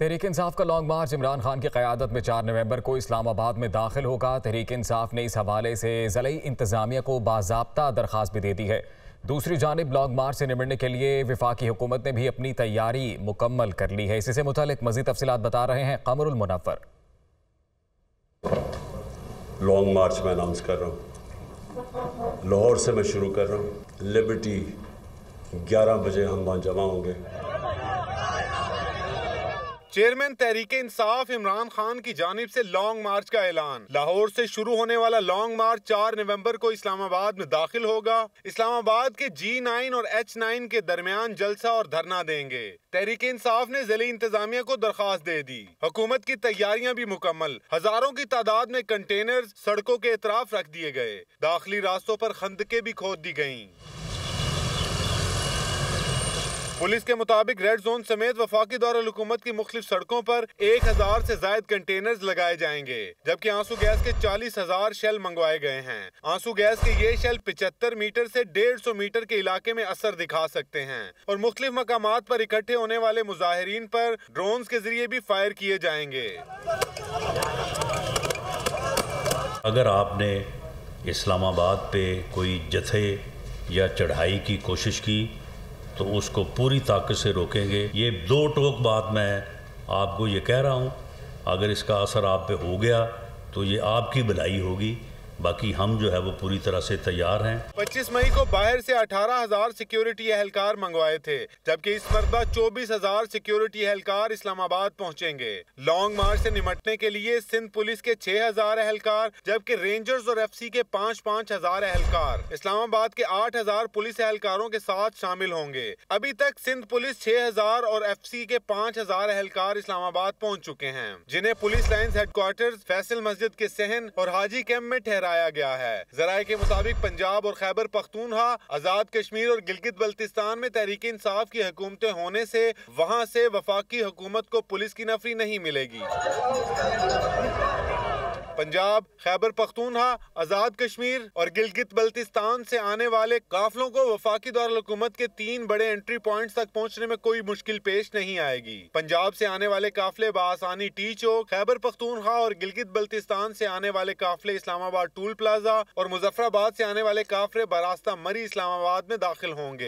تحریک انصاف کا long march Imran Khan کی قیادت میں 4 نومبر کو اسلام آباد میں داخل ہوگا۔ تحریک انصاف نے اس حوالے سے ضلعی انتظامیہ کو باضابطہ درخواست بھی دے دی ہے۔ دوسری جانب لانگ مارچ سے نمٹنے کے لیے وفاقی حکومت نے بھی اپنی تیاری مکمل کر لی ہے۔ اسی سے متعلق مزید تفصیلات بتا رہے ہیں قمر المنور۔ لانگ مارچ میں اناؤنس کر رہا ہوں، لاہور سے میں شروع کر رہا ہوں۔ لبرٹی 11 بجے ہم وہاں جمع ہوں گے۔ چیئرمین تحریک انصاف عمران خان کی جانب سے لانگ مارچ کا اعلان۔ لاہور سے شروع ہونے والا لانگ مارچ 4 نومبر کو اسلام آباد میں داخل ہوگا۔ اسلام آباد کے G9 اور H9 کے درمیان جلسہ اور دھرنا دیں گے۔ تحریک انصاف نے ضلعی انتظامیہ کو درخواست دے دی۔ حکومت کی تیاریاں بھی مکمل، ہزاروں کی تعداد میں کنٹینرز سڑکوں کے اطراف رکھ دیے گئے۔ داخلی راستوں پر خندقیں بھی کھود دی گئیں۔ پولیس کے مطابق ریڈ زون سمیت وفاقی دارالحکومت کی مختلف سڑکوں پر 1000 سے زائد کنٹینرز لگائے جائیں گے، جبکہ آنسو گیس کے 40,000 شیل منگوائے گئے ہیں۔ آنسو گیس کے یہ شیل 75 میٹر سے 150 میٹر کے علاقے میں اثر دکھا سکتے ہیں اور مختلف مقامات پر اکٹھے ہونے والے مظاہرین پر ڈرونز کے ذریعے بھی فائر کیے جائیں گے۔ اگر آپ نے اسلام آباد پہ کوئی جتھے یا چڑھائی کی کوشش کی تو اس کو پوری طاقت سے روکیں گے۔ یہ 2 ٹوک بات میں آپ کو یہ کہہ رہا ہوں، اگر اس کا اثر آپ پہ ہو گیا تو یہ آپ کی بھلائی ہوگی، باقی ہم جو ہے وہ پوری طرح سے تیار ہیں۔ 25 مئی کو باہر سے 18,000 سیکیورٹی اہلکار منگوائے تھے، جبکہ اس مرتبہ 24,000 سیکیورٹی اہلکار اسلام آباد پہنچیں گے۔ لانگ مارچ سے نمٹنے کے لیے سندھ پولیس کے 6,000 اہلکار، جبکہ رینجرز اور FC کے 5,000 اہلکار اسلام آباد کے 8,000 پولیس اہلکاروں کے ساتھ شامل ہوں گے۔ ابھی تک سندھ پولیس 6,000 اور FC کے 5,000 اہلکار اسلام آباد پہنچ چکے ہیں، جنہیں police lines headquarters, Faisal Masjid کے صحن اور حاجی کیمپ میں ٹھہرایا گیا ہے۔ ذرائع کے مطابق پنجاب اور خیبر پختونخوا، آزاد کشمیر اور گلگت بلتستان میں تحریک انصاف کی حکومتیں ہونے سے وہاں سے وفاقی حکومت کو پولیس کی نفری نہیں ملے گی۔ پنجاب، خیبر پختونخوا، آزاد کشمیر اور گلگت بلتستان سے آنے والے قافلوں کو وفاقی دارالحکومت کے 3 بڑے انٹری پوائنٹس تک پہنچنے میں کوئی مشکل پیش نہیں آئے گی۔ پنجاب سے آنے والے قافلے بآسانی ٹی چوک، خیبر پختونخوا اور گلگت بلتستان سے آنے والے قافلے اسلام آباد ٹول پلازا اور مظفر آباد سے آنے والے قافلے براستہ مری اسلام آباد میں داخل ہوں گے۔